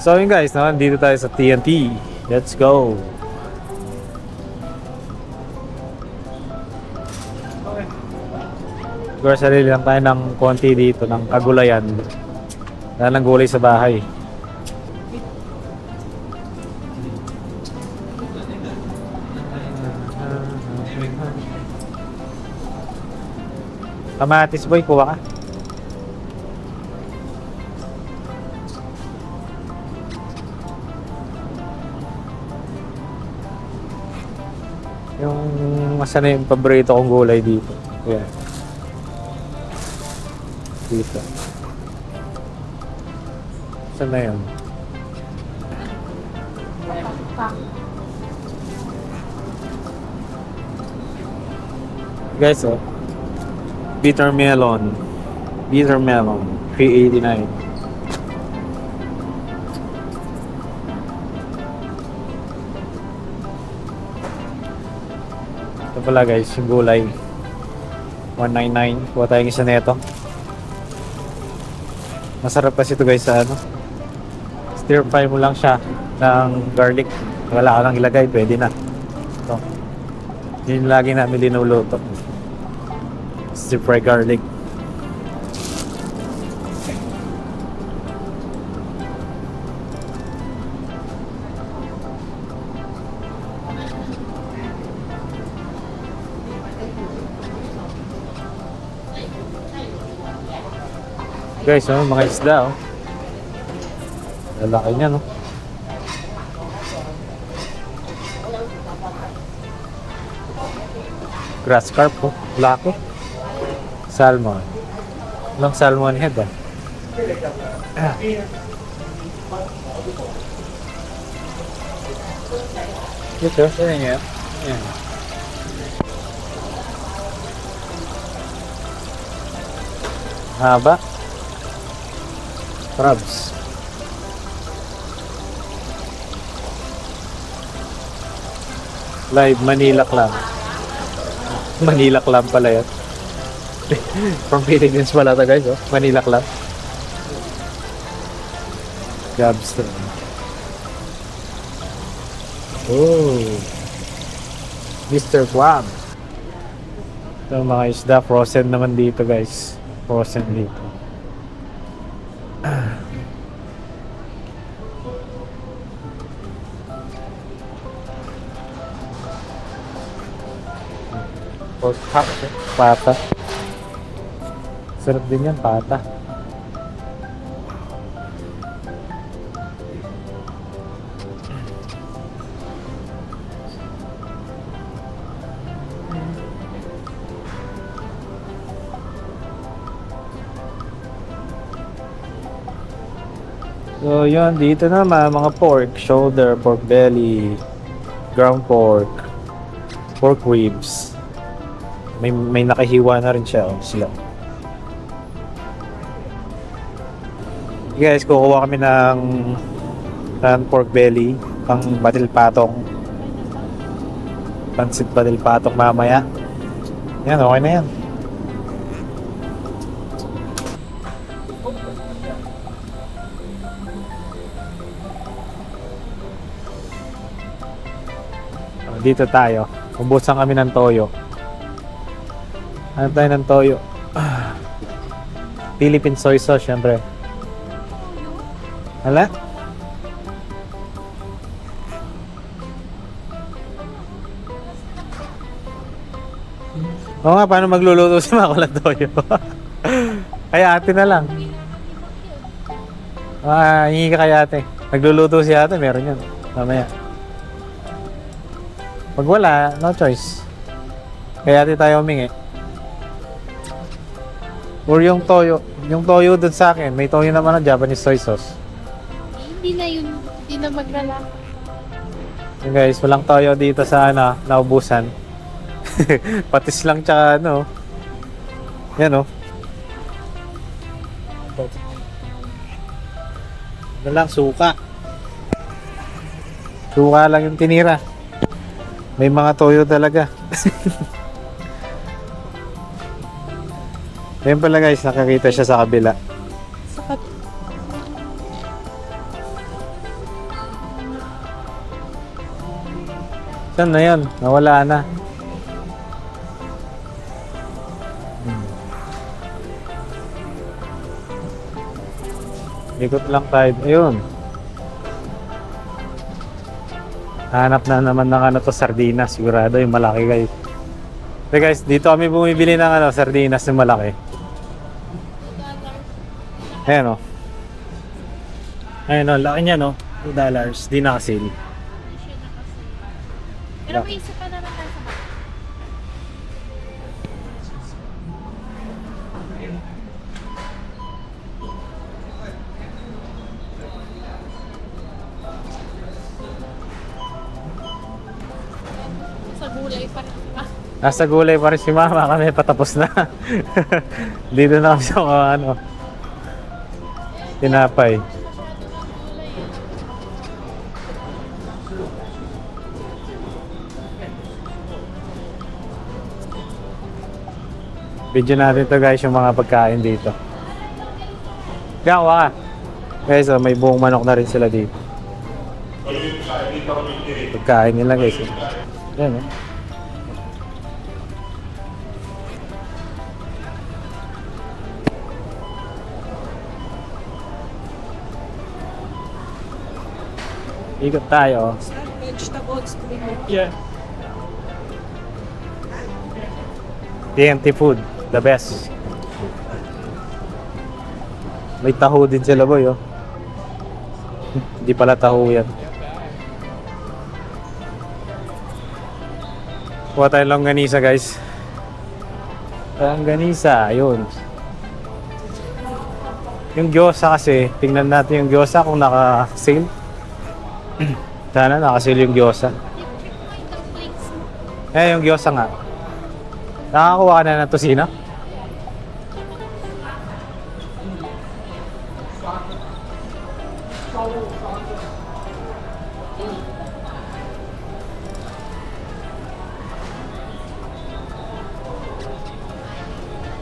So yun guys, no? Dito tayo sa TNT. Let's go. Grocery lang tayo ng konti dito, ng kagulayan. Dahil ng gulay sa bahay. Kamatis boy, kuha ka. Yung masana yung paborito kong gulay dito. Ayan. Dito. Saan na yun? Guys, oh. Bitter melon. Bitter melon. 389. Ito pala guys, yung gulay. 199. Kuha tayong isa neto. Masarap kasi ito guys sa ano. Stir fry mo lang siya ng garlic. Wala ka nang ilagay, pwede na. Ito. Yun lagi namin linuluto. Stir fry garlic. Guys, oh, mga isda, oh. Lalaki niya, no? Grass carp, oh. Laki. Salmon. Walang salmon head, ah. Ito, saan niya? Ayan. Haba. Crabs. Live Manila Clam. Manila Clam pala yan. From Philippines pala ito guys, oh. Manila Clam. Crabs. Oh. Mr. Clam. Ito mga isda, frozen naman dito guys. Frozen dito. Pork chop, pata. Sarap din yan, pata. So yun, dito naman mga pork, shoulder, pork belly, ground pork, pork ribs. May nakahiwa na rin siya, oh, sila. Guys, kukuha kami ng pork belly, pang batil patong. Pansit batil patong mamaya. Yan, okay na yan. Dito tayo. Ubusan kami ng toyo. Ano tayo ng toyo? Philippine soy sauce, syempre. Hala? Oo nga, paano magluluto si Makulat toyo? Kaya ate na lang. Hingi ka kaya ate. Nagluluto si ate, meron yan. Mamaya. Pag wala, no choice. Kaya ate tayo humingi. Or yung toyo dun sa akin, may toyo naman ng Japanese soy sauce. Hindi na yun, hindi na maglalaki. Yung guys, walang toyo dito sa naubusan. Patis lang tsaka ano. Yan oh. Ano lang, suka. Suka lang yung tinira. May mga toyo talaga. Ayun pala guys, nakakita siya sa kabila. Saan na yun? Nawala na. Ikot lang tayo. Ayun. Hanap na naman ng ano to, sardinas. Sigurado yung malaki guys. So guys, dito kami bumibili ng ano, sardinas yung malaki. Ayan o. Ayan o, laki niya no. $2. Di nakasil. Pero may isa pa naman tayo sa baba. Sa gulay pa rin. Nasa gulay pa rin si mama, kami patapos na. Dito na kami sa mga ano, tinapay. Video natin to guys, yung mga pagkain dito. Gawa ka. Guys, oh, may buong manok na rin sila dito. Pagkain nila guys. Yan oh. Ikot tayo. Vegetables, Yeah. TNT food, the best. May taho din sila boy, oh. Hindi pala taho yan. Kuha tayo longganisa guys. Longganisa, ayun. Yung gyoza kasi, tingnan natin yung gyoza kung naka-sale. Sana naka-sale yung gyoza. Eh, yung gyoza nga. Nakakuha ka na ng tosino?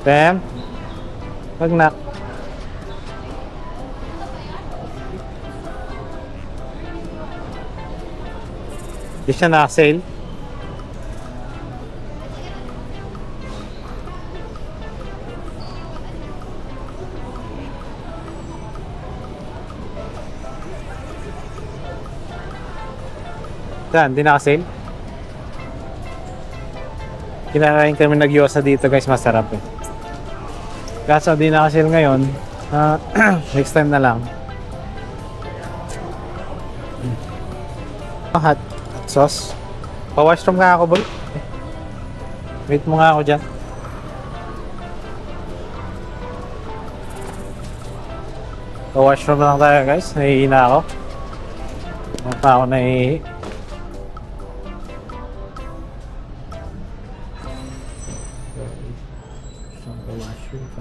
Tem? Wag na. Di siya naka-sale? Saan? Di naka-sale? Kinakain kami nag-gyoza dito guys, masarap eh. Kaso di naka-sale ngayon, next time na lang. Hot sauce. Pa-washroom nga ako boy. Wait mo nga ako dyan. Pa-washroom na lang tayo guys, nahihina ako. Ano pa ako nahihi.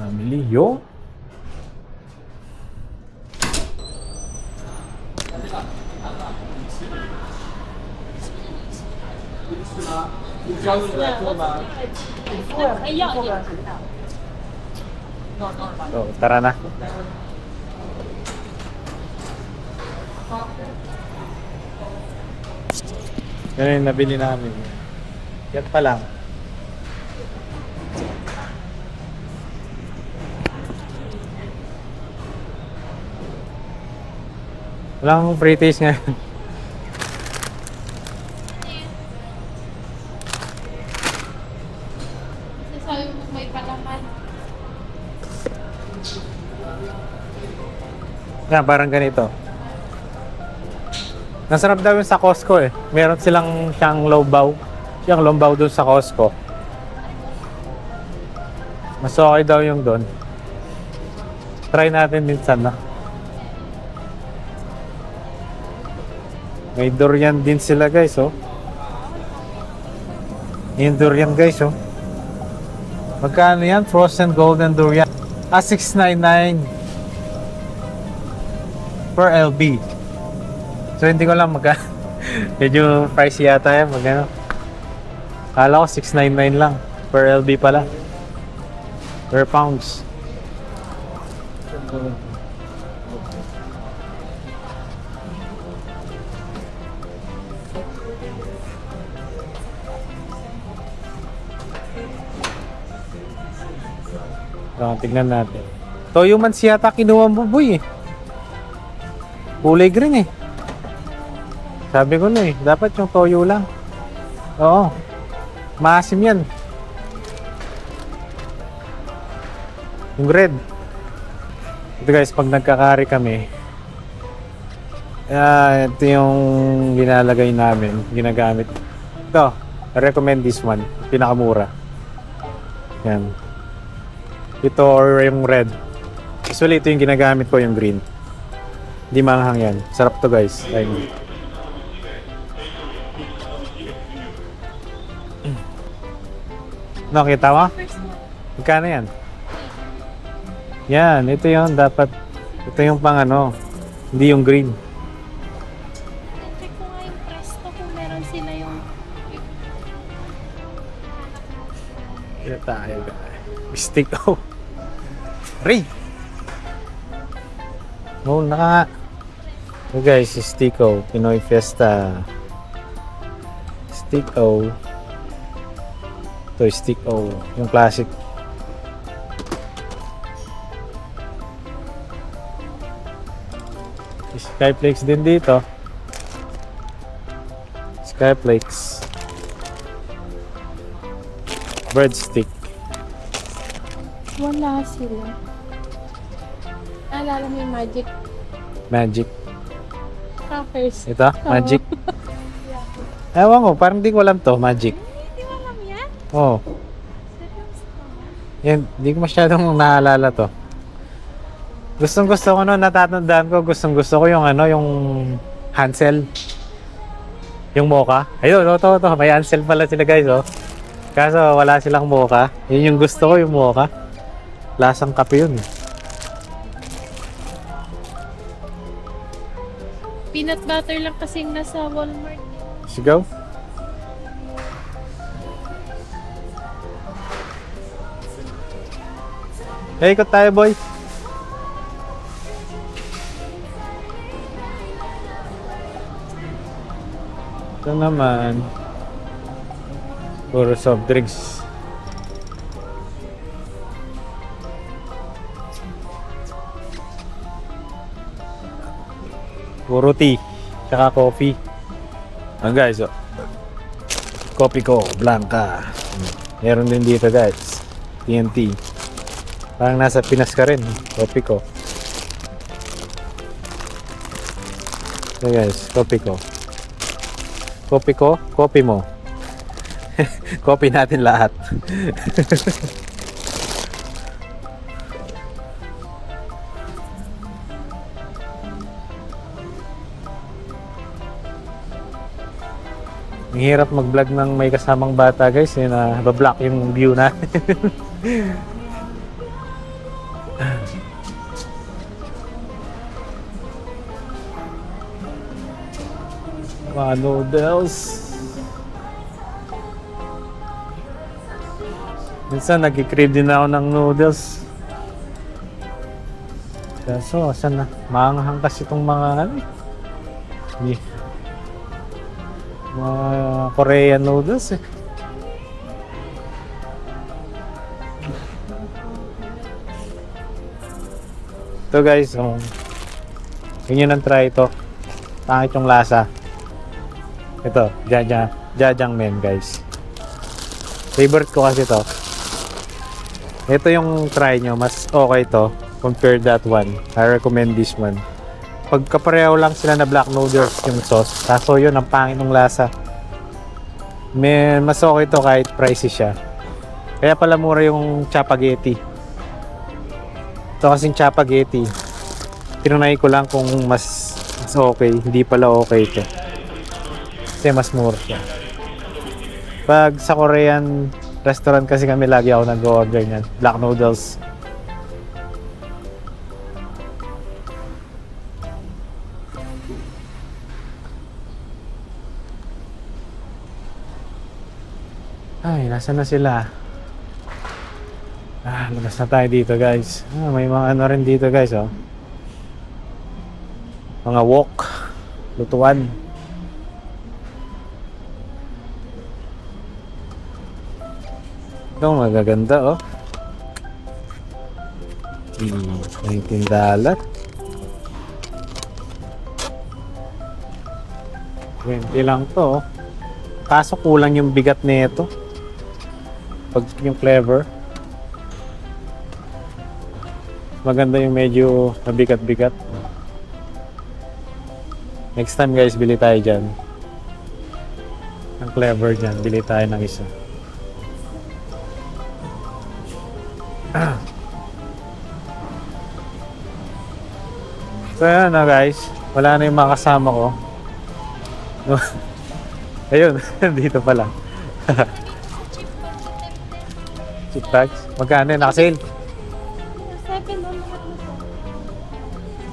Family, yo. So, tara na. Yan yung nabili namin. Yan pa lang. Walang free taste ngayon. Sasabi mo may palaman. Yan, parang ganito. Nasarap daw yun sa Costco eh. Meron silang siyang lombaw. Siyang lombaw dun sa Costco. Mas okay daw yung dun. Try natin minsan na. May durian din sila guys, oh. Yung durian guys, oh. Magkano yan? Frozen golden durian. $6.99 per LB. So hindi ko lang magkano. Medyo pricey yata yan, magkano. Kala ko $6.99 lang per LB pala. Per pounds. So, tignan natin. Toyo man siya yata kinuha mo, boy eh. Kulay green eh. Sabi ko na eh, dapat yung toyo lang. Oo. Maasim yan. Yung red. Ito guys, pag nagkakari kami, ito yung ginalagay namin, ginagamit. Ito, I recommend this one. Pinakamura. Yan. Ito or yung red. Usually ito yung ginagamit ko, yung green. Hindi manghang yan. Sarap to guys. Ayun. Nakita mo? Magkano yan? Yan, ito yung dapat. Ito yung pang ano. Hindi yung green. Check ko nga yung presto kung meron sila yung... Ito tayo guys. Stick oh. Ray! Oh, naka. So guys, Stico, Pinoy Fiesta. Stico. Ito, Stico, yung classic. Skyflakes din dito. Skyflakes. Breadstick. Wala sila. Naalala mo yung magic Magic. crackers. Ito, Magic. Ewan ko, parang di ko alam to, Magic. Hindi mo alam yan? Oh, Seryoso? yan, di ko masyadong naalala to. Gustong gusto ko no, natatandaan ko, gustong gusto ko yung ano, yung Hansel. Yung Mocha. Ayun, ito, may Hansel pala sila guys, oh. Kaso wala silang Mocha. Yun yung gusto ko, yung Mocha. Lasang kape yun. Peanut butter lang kasing nasa Walmart. Sigaw. Hey, ikot tayo, boy. Ito naman. Puro soft drinks. Puro tea. Tsaka coffee. Ang guys, oh. Coffee ko, Blanca. Meron din dito guys. TNT. Parang nasa Pinas ka rin. Coffee ko. So guys, coffee ko. Coffee ko, coffee mo. Coffee natin lahat. Ang hirap mag-vlog ng may kasamang bata guys, yun na ba-block yung view natin. Mga noodles. Minsan nag-crave din ako ng noodles. Kaso, saan na? Maanghang kasi itong mga ano eh. Mga Korean noodles eh. Ito guys, yun ang try ito. Pangit yung lasa. Ito, jajangmyeon guys. Favorite ko kasi ito. Ito yung try nyo, mas okay to compared that one. I recommend this one. Pagkapareho lang sila na black noodles yung sauce. Kaso yun, ang pangit ng lasa. Mas okay to kahit pricey siya. Kaya pala mura yung chapaghetti. Ito kasing chapaghetti. Tinunay ko lang kung mas okay. Hindi pala okay ito. Kasi mas mura siya. Pag sa Korean restaurant kasi kami, lagi ako nag-order niyan. Black noodles. Ay, nasa na sila? Labas na tayo dito guys. May mga ano rin dito guys, oh. Mga wok. Lutuan. Ito, magaganda, oh. $19. 20 lang to, oh. Kaso kulang yung bigat nito. Pag yung flavor. Maganda yung medyo mabigat-bigat. Next time guys, bili tayo dyan. Ang flavor dyan, bili tayo ng isa. So yan na guys, wala na yung mga kasama ko. Ayun, dito pala. Chip bags? Magkano yun? Naka-sale? 7 on lahat na to.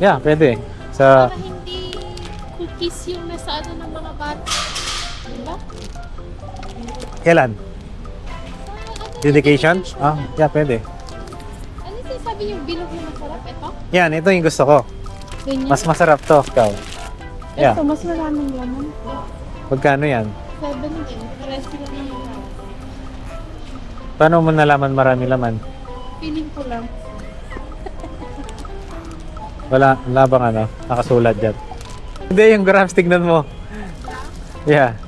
Yeah, pwede. Sa Para hindi cookies yung nasa ano ng mga bata. Diba? kailan? Ano, Dedication? Ah, yeah, pwede. ano sinasabi yung bilog yung masarap? Ito? Yan, ito yung gusto ko. Ganyan. Mas masarap to, ikaw. Yeah. Ito, mas maraming laman po. Magkano yan? 7 din. Pares sila ng laman. Paano mo nalaman marami laman? Feeling ko lang. Wala bang ano, nakasulat dyan. Hindi, yung grams, tignan mo. Yeah.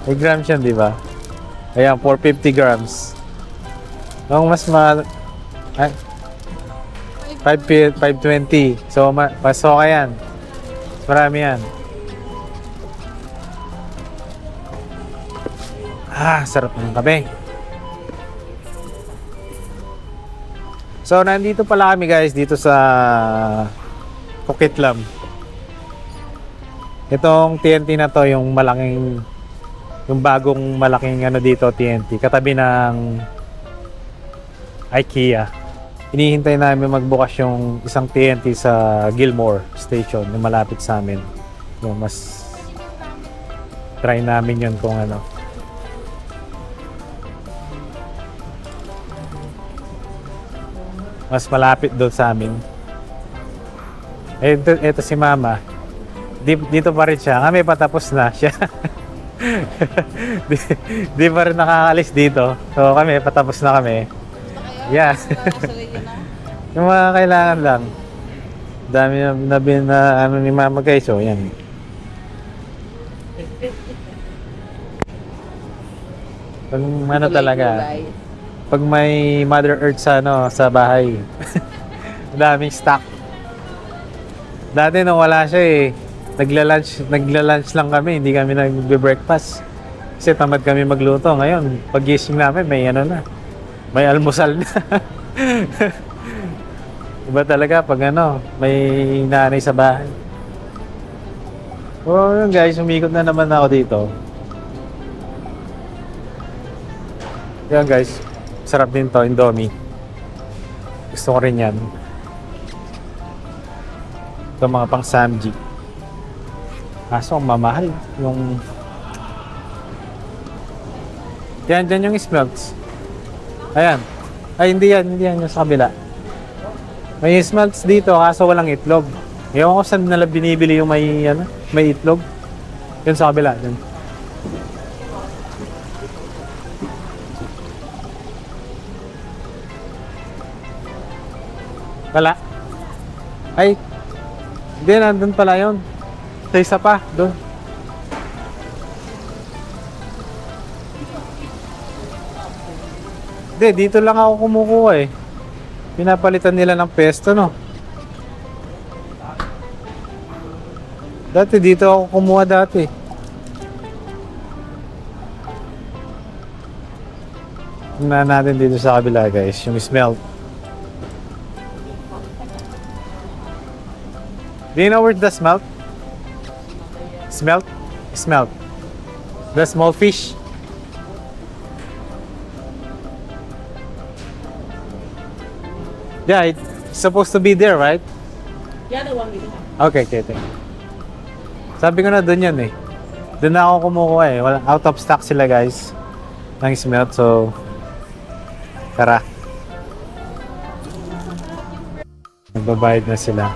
May grams yan, di ba? Ayan, 450 grams. Ang mas ay, 520. So, mas okay yan. Marami yan. Sarap ng kape. So, nandito pala kami guys, dito sa Coquitlam. Itong TNT na to, yung malaking, yung bagong malaking ano dito, TNT. Katabi ng IKEA. Hinihintay namin magbukas yung isang TNT sa Gilmore Station, yung malapit sa amin. Yung mas try namin yun kung ano. Mas malapit doon sa amin. Ito si Mama. Dito pa rin siya. Kami patapos na siya. di pa rin nakakalis dito. So kami, patapos na kami. Yeah. Yung mga kailangan lang. Dami na ano ni Mama guys. So yan. Pag ano talaga. Pag may Mother Earth sa ano sa bahay. Daming stock. Dati nung wala siya eh. Nagla-lunch lang kami, hindi kami nagbe-breakfast. Kasi tamad kami magluto. Ngayon, pag-gising namin may ano na. May almusal na. Iba talaga pag ano, may nanay sa bahay. Oh, yun guys, umikot na naman ako dito. Yan guys. Sarap din to, Indomie. Gusto ko rin yan. Ito mga pang Samji. Kaso ang mamahal. Yung... Dyan yung smelts. Ayan. Ay, hindi yan yung sa kabila. May smelts dito, kaso walang itlog. Ewan ko saan nila binibili yung may itlog. Yun sa kabila. Dyan. Wala. Ay, hindi, nandun pala yun. Sa isa pa, doon. Hindi, dito lang ako kumukuha eh. Pinapalitan nila ng pesto, no? Dati, dito ako kumuha dati. Tingnan natin dito sa kabila, guys. Yung smell. Do you know where the smelt? Smelt? Smelt. The small fish. Yeah, it's supposed to be there, right? Yeah, the one we have. Okay. Sabi ko na doon yan eh. Doon na ako kumukuha eh. Out of stock sila guys. Ng smelt, so... Tara. Nagbabayad na sila.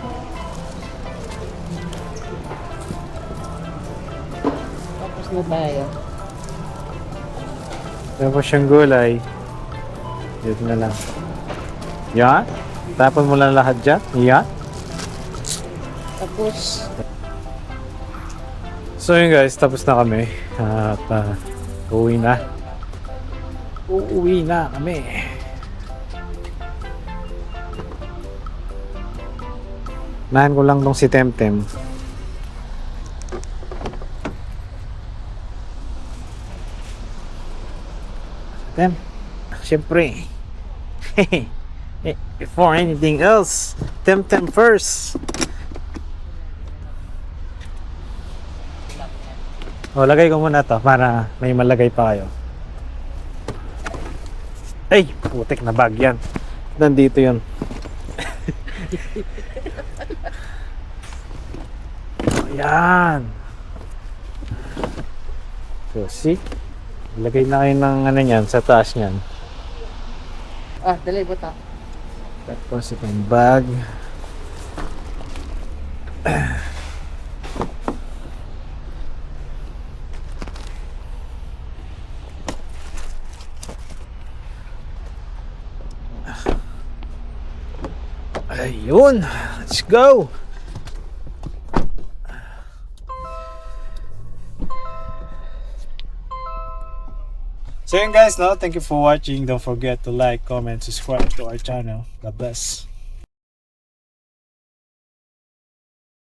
Tapos na tayo. Tapos yung gulay. Dito na lang. Yan. Tapon mo lang lahat dyan. Yan. Tapos, So yun guys, tapos na kami. At uuwi na. Uuwi na kami. Nahan ko lang tong si Temtem. Tem, syempre. Before anything else, Temtem first. O, lagay ko muna to para may malagay pa kayo. Ay, putik na bag yan. Nandito yun. Ayan. So, see? Lagay na kayo ng ano yan, sa taas yan. dali mo ta. Tapos itong bag. Ayun, let's go. So yun guys, no, thank you for watching. Don't forget to like, comment, subscribe to our channel. God bless.